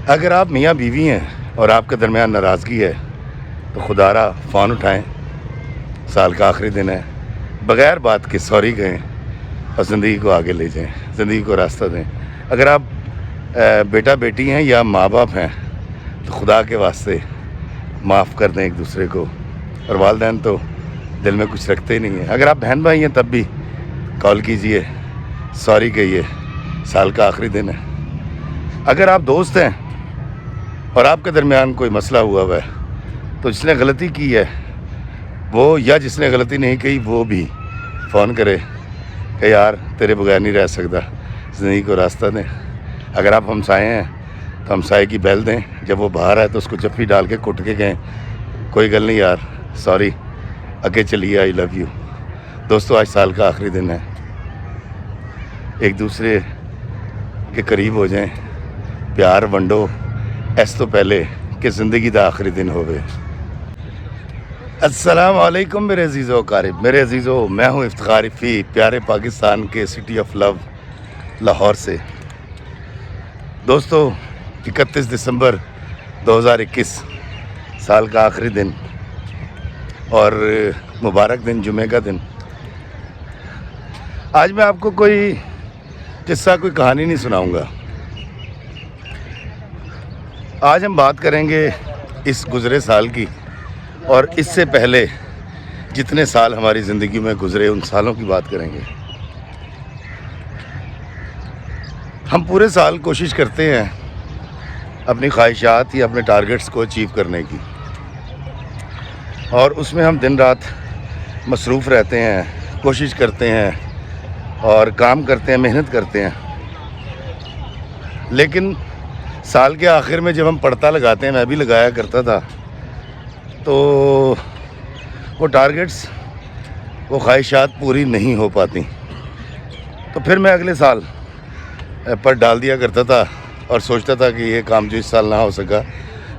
اگر آپ میاں بیوی ہیں اور آپ کے درمیان ناراضگی ہے تو خدارا فون اٹھائیں، سال کا آخری دن ہے، بغیر بات کے سوری کہیں اور زندگی کو آگے لے جائیں، زندگی کو راستہ دیں۔ اگر آپ بیٹا بیٹی ہیں یا ماں باپ ہیں تو خدا کے واسطے معاف کر دیں ایک دوسرے کو، اور والدین تو دل میں کچھ رکھتے ہی نہیں ہیں۔ اگر آپ بہن بھائی ہیں تب بھی کال کیجئے، سوری کہیے، سال کا آخری دن ہے۔ اگر آپ دوست ہیں اور آپ کے درمیان کوئی مسئلہ ہوا ہے تو جس نے غلطی کی ہے وہ، یا جس نے غلطی نہیں کی وہ بھی فون کرے کہ یار تیرے بغیر نہیں رہ سکتا، زندگی کو راستہ دیں۔ اگر آپ ہمسائے ہیں تو ہمسائے کی بیل دیں، جب وہ باہر ہے تو اس کو جفی ڈال کے کٹ کے کہیں کوئی گل نہیں یار، سوری، آگے چلیے، آئی لو یو۔ دوستو، آج سال کا آخری دن ہے، ایک دوسرے کے قریب ہو جائیں، پیار ونڈو اس تو پہلے کہ زندگی دا آخری دن ہوئے۔ السلام علیکم میرے عزیزو اقارب، میرے عزیزو، میں ہوں افتخار رفیع، پیارے پاکستان کے سٹی آف لو لاہور سے۔ دوستو، 31 دسمبر 2021 سال کا آخری دن اور مبارک دن، جمعہ کا دن۔ آج میں آپ کو کوئی قصہ، کوئی کہانی نہیں سناؤں گا۔ آج ہم بات کریں گے اس گزرے سال کی، اور اس سے پہلے جتنے سال ہماری زندگی میں گزرے ان سالوں کی بات کریں گے۔ ہم پورے سال کوشش کرتے ہیں اپنی خواہشات یا اپنے ٹارگٹس کو اچیو کرنے کی، اور اس میں ہم دن رات مصروف رہتے ہیں، کوشش کرتے ہیں اور کام کرتے ہیں، محنت کرتے ہیں۔ لیکن سال کے آخر میں جب ہم پڑتا لگاتے ہیں، میں بھی لگایا کرتا تھا، تو وہ ٹارگٹس، وہ خواہشات پوری نہیں ہو پاتی، تو پھر میں اگلے سال پر ڈال دیا کرتا تھا اور سوچتا تھا کہ یہ کام جو اس سال نہ ہو سکا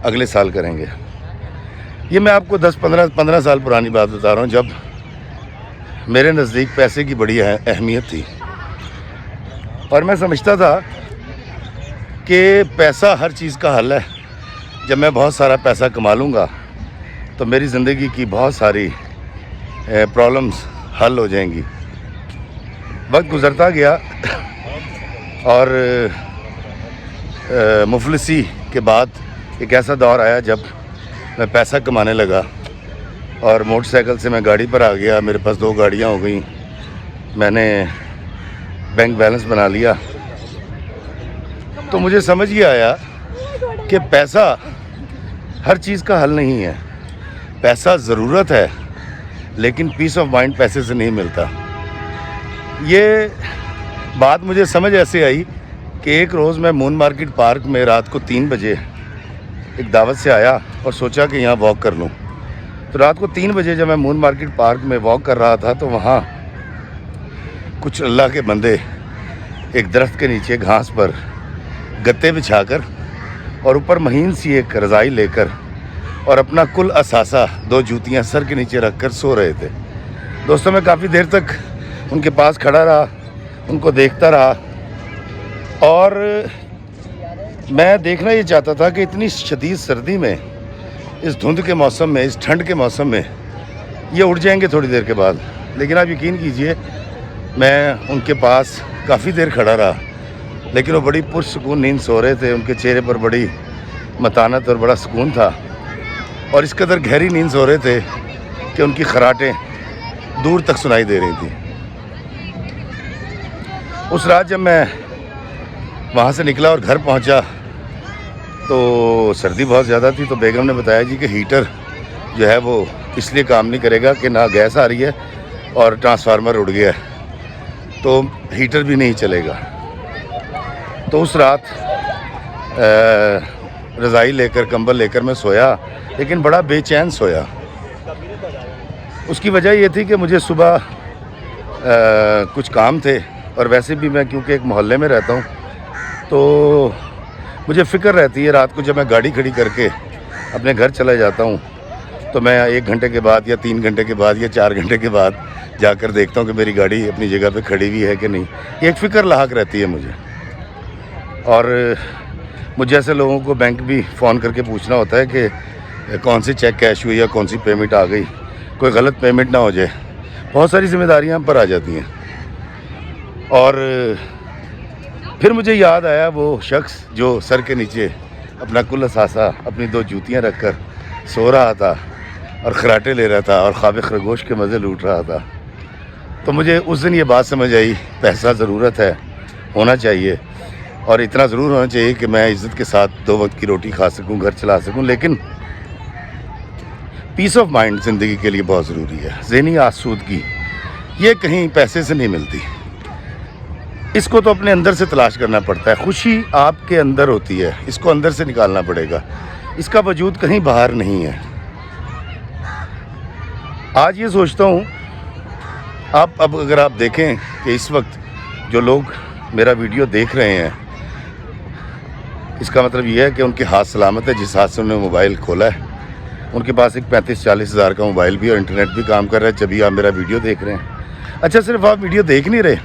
اگلے سال کریں گے۔ یہ میں آپ کو 10-15 سال پرانی بات بتا رہا ہوں، جب میرے نزدیک پیسے کی بڑی اہمیت تھی، اور میں سمجھتا تھا کہ پیسہ ہر چیز کا حل ہے۔ جب میں بہت سارا پیسہ کما لوں گا تو میری زندگی کی بہت ساری پرابلمز حل ہو جائیں گی۔ وقت گزرتا گیا اور مفلسی کے بعد ایک ایسا دور آیا جب میں پیسہ کمانے لگا، اور موٹر سائیکل سے میں گاڑی پر آ گیا، میرے پاس 2 گاڑیاں ہو گئیں، میں نے بینک بیلنس بنا لیا، تو مجھے سمجھ یہ آیا کہ پیسہ ہر چیز کا حل نہیں ہے۔ پیسہ ضرورت ہے، لیکن پیس آف مائنڈ پیسے سے نہیں ملتا۔ یہ بات مجھے سمجھ ایسے آئی کہ ایک روز میں مون مارکیٹ پارک میں رات کو 3 بجے ایک دعوت سے آیا اور سوچا کہ یہاں واک کر لوں۔ تو رات کو 3 بجے جب میں مون مارکیٹ پارک میں واک کر رہا تھا تو وہاں کچھ اللہ کے بندے ایک درخت کے نیچے گھاس پر گتے بچھا کر اور اوپر مہین سی ایک رضائی لے کر اور اپنا کل اثاثہ 2 جوتیاں سر کے نیچے رکھ کر سو رہے تھے۔ دوستوں، میں کافی دیر تک ان کے پاس کھڑا رہا، ان کو دیکھتا رہا، اور میں دیکھنا یہ چاہتا تھا کہ اتنی شدید سردی میں، اس دھند کے موسم میں، اس ٹھنڈ کے موسم میں یہ اٹھ جائیں گے تھوڑی دیر کے بعد۔ لیکن آپ یقین کیجئے، میں ان کے پاس کافی دیر کھڑا رہا، لیکن وہ بڑی پرسکون نیند سو رہے تھے، ان کے چہرے پر بڑی متانت اور بڑا سکون تھا، اور اس قدر گہری نیند سو رہے تھے کہ ان کی خراٹیں دور تک سنائی دے رہی تھیں۔ اس رات جب میں وہاں سے نکلا اور گھر پہنچا تو سردی بہت زیادہ تھی، تو بیگم نے بتایا جی کہ ہیٹر جو ہے وہ اس لیے کام نہیں کرے گا کہ نہ گیس آ رہی ہے اور ٹرانسفارمر اڑ گیا ہے، تو ہیٹر بھی نہیں چلے گا۔ تو اس رات رضائی لے کر، کمبل لے کر میں سویا، لیکن بڑا بے چین سویا۔ اس کی وجہ یہ تھی کہ مجھے صبح کچھ کام تھے، اور ویسے بھی میں کیونکہ ایک محلے میں رہتا ہوں تو مجھے فکر رہتی ہے رات کو جب میں گاڑی کھڑی کر کے اپنے گھر چلا جاتا ہوں تو میں 1 گھنٹے کے بعد یا 3 گھنٹے کے بعد یا 4 گھنٹے کے بعد جا کر دیکھتا ہوں کہ میری گاڑی اپنی جگہ پہ کھڑی ہوئی ہے کہ نہیں۔ یہ ایک فکر لاحق رہتی ہے مجھے، اور مجھے ایسے لوگوں کو بینک بھی فون کر کے پوچھنا ہوتا ہے کہ کون سی چیک کیش ہوئی یا کون سی پیمنٹ آ گئی، کوئی غلط پیمنٹ نہ ہو جائے. بہت ساری ذمہ داریاں ہم پر آ جاتی ہیں. اور پھر مجھے یاد آیا وہ شخص جو سر کے نیچے اپنا کل اثاثہ اپنی 2 جوتیاں رکھ کر سو رہا تھا اور خراٹے لے رہا تھا اور خواب خرگوش کے مزے لوٹ رہا تھا. تو مجھے اس دن یہ بات سمجھ آئی، پیسہ ضرورت ہے، ہونا چاہیے، اور اتنا ضرور ہونا چاہیے کہ میں عزت کے ساتھ 2 وقت کی روٹی کھا سکوں، گھر چلا سکوں. لیکن پیس آف مائنڈ زندگی کے لیے بہت ضروری ہے. ذہنی آسودگی یہ کہیں پیسے سے نہیں ملتی، اس کو تو اپنے اندر سے تلاش کرنا پڑتا ہے. خوشی آپ کے اندر ہوتی ہے، اس کو اندر سے نکالنا پڑے گا، اس کا وجود کہیں باہر نہیں ہے. آج یہ سوچتا ہوں، اب اگر آپ دیکھیں کہ اس وقت جو لوگ میرا ویڈیو دیکھ رہے ہیں، اس کا مطلب یہ ہے کہ ان کے ہاتھ سلامت ہے. جس ہاتھ سے انہوں نے موبائل کھولا ہے ان کے پاس ایک 35-40 ہزار کا موبائل بھی اور انٹرنیٹ بھی کام کر رہا ہے جبھی آپ میرا ویڈیو دیکھ رہے ہیں. اچھا، صرف آپ ویڈیو دیکھ نہیں رہے،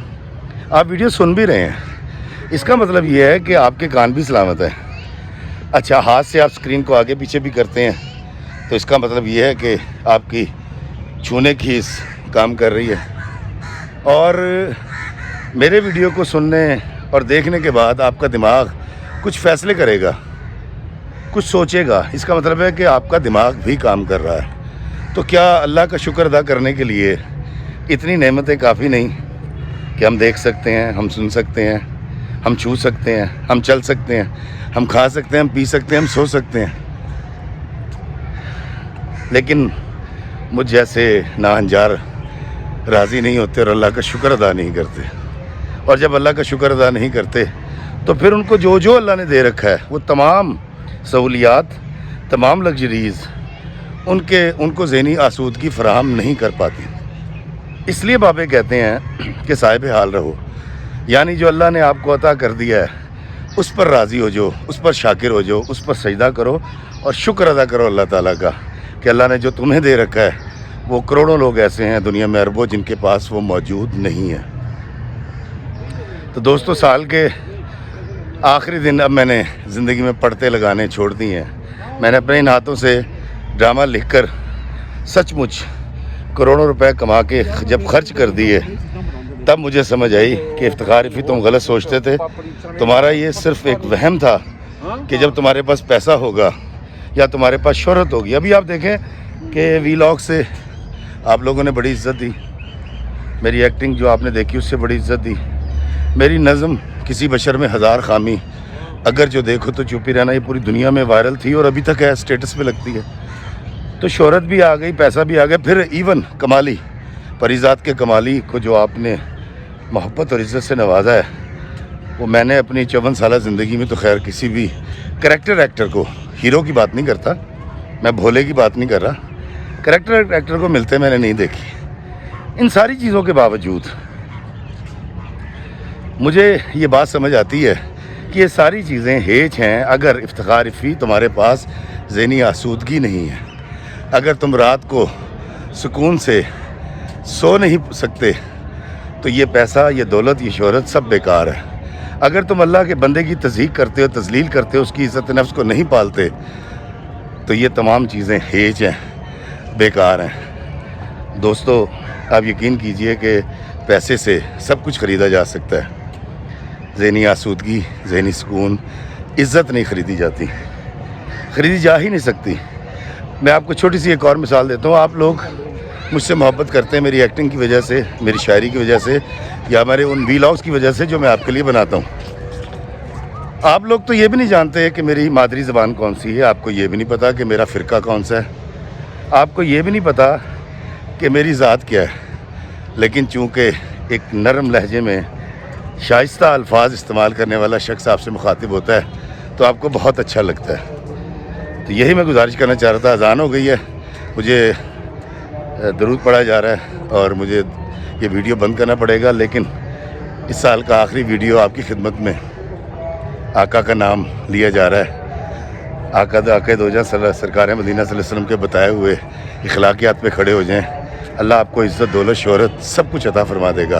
آپ ویڈیو سن بھی رہے ہیں. اس کا مطلب یہ ہے کہ آپ کے کان بھی سلامت ہیں. اچھا، ہاتھ سے آپ اسکرین کو آگے پیچھے بھی کرتے ہیں تو اس کا مطلب یہ ہے کہ آپ کی چھونے کی حس کام کر رہی ہے. اور میرے ویڈیو کو سننے اور دیکھنے کے بعد آپ کا دماغ کچھ فیصلے کرے گا، کچھ سوچے گا. اس کا مطلب ہے کہ آپ کا دماغ بھی کام کر رہا ہے. تو کیا اللہ کا شکر ادا کرنے کے لیے اتنی نعمتیں کافی نہیں کہ ہم دیکھ سکتے ہیں، ہم سن سکتے ہیں، ہم چھو سکتے ہیں، ہم چل سکتے ہیں، ہم کھا سکتے ہیں، ہم پی سکتے ہیں، ہم سو سکتے ہیں. لیکن مجھ جیسے ناہنجار راضی نہیں ہوتے اور اللہ کا شکر ادا نہیں کرتے. اور جب اللہ کا شکر ادا نہیں کرتے تو پھر ان کو جو اللہ نے دے رکھا ہے وہ تمام سہولیات، تمام لگژریز ان کو ذہنی آسودگی فراہم نہیں کر پاتی. اس لیے بابے کہتے ہیں کہ صاحب حال رہو، یعنی جو اللہ نے آپ کو عطا کر دیا ہے اس پر راضی ہو جاؤ، اس پر شاکر ہو جاؤ، اس پر سجدہ کرو اور شکر ادا کرو اللہ تعالیٰ کا کہ اللہ نے جو تمہیں دے رکھا ہے. وہ کروڑوں لوگ ایسے ہیں دنیا میں، اربوں، جن کے پاس وہ موجود نہیں ہے. تو دوستو، سال کے آخری دن اب میں نے زندگی میں پڑتے لگانے چھوڑ دی ہیں. میں نے اپنے ان ہاتھوں سے ڈرامہ لکھ کر سچ مچ کروڑوں روپے کما کے جب خرچ کر دیے تب مجھے سمجھ آئی کہ افتخار رفیع تم غلط سوچتے تھے. تمہارا یہ صرف ایک وہم تھا کہ جب تمہارے پاس پیسہ ہوگا یا تمہارے پاس شہرت ہوگی. ابھی آپ دیکھیں کہ ویلاگ سے آپ لوگوں نے بڑی عزت دی، میری ایکٹنگ جو آپ نے دیکھی اس سے بڑی عزت دی، میری نظم کسی بشر میں 1000 خامی اگر جو دیکھو تو چپ ہی رہنا، یہ پوری دنیا میں وائرل تھی اور ابھی تک ہے، اسٹیٹس پہ لگتی ہے. تو شہرت بھی آ گئی، پیسہ بھی آ گیا. پھر ایون کمالی، پریزاد کے کمالی کو جو آپ نے محبت اور عزت سے نوازا ہے، وہ میں نے اپنی 54 سالہ زندگی میں تو خیر کسی بھی ایکٹر کو، ہیرو کی بات نہیں کرتا میں، بھولے کی بات نہیں کر رہا، ایکٹر کو ملتے میں نے نہیں دیکھی. ان ساری چیزوں کے باوجود مجھے یہ بات سمجھ آتی ہے کہ یہ ساری چیزیں ہیچ ہیں اگر افتخار رفیع تمہارے پاس ذہنی آسودگی نہیں ہے. اگر تم رات کو سکون سے سو نہیں سکتے تو یہ پیسہ، یہ دولت، یہ شہرت سب بیکار ہے. اگر تم اللہ کے بندے کی تضحیق کرتے ہو، تذلیل کرتے ہو، اس کی عزت نفس کو نہیں پالتے تو یہ تمام چیزیں ہیچ ہیں، بیکار ہیں. دوستو، آپ یقین کیجئے کہ پیسے سے سب کچھ خریدا جا سکتا ہے. ذہنی آسودگی، ذہنی سکون، عزت نہیں خریدی جاتی، خریدی جا ہی نہیں سکتی. میں آپ کو چھوٹی سی ایک اور مثال دیتا ہوں. آپ لوگ مجھ سے محبت کرتے ہیں میری ایکٹنگ کی وجہ سے، میری شاعری کی وجہ سے، یا میرے ان ویلاگز کی وجہ سے جو میں آپ کے لیے بناتا ہوں. آپ لوگ تو یہ بھی نہیں جانتے کہ میری مادری زبان کون سی ہے، آپ کو یہ بھی نہیں پتا کہ میرا فرقہ کون سا ہے، آپ کو یہ بھی نہیں پتا کہ میری ذات کیا ہے. لیکن چونکہ ایک نرم لہجے میں شائستہ الفاظ استعمال کرنے والا شخص آپ سے مخاطب ہوتا ہے تو آپ کو بہت اچھا لگتا ہے. تو یہی میں گزارش کرنا چاہ رہا تھا. اذان ہو گئی ہے، مجھے درود پڑھا جا رہا ہے اور مجھے یہ ویڈیو بند کرنا پڑے گا. لیکن اس سال کا آخری ویڈیو آپ کی خدمت میں آقا کا نام لیا جا رہا ہے. آقا دو جہاں سرکار مدینہ صلی اللہ علیہ وسلم کے بتائے ہوئے اخلاقیات پہ کھڑے ہو جائیں. اللہ آپ کو عزت، دولت، شہرت سب کچھ عطا فرما دے گا.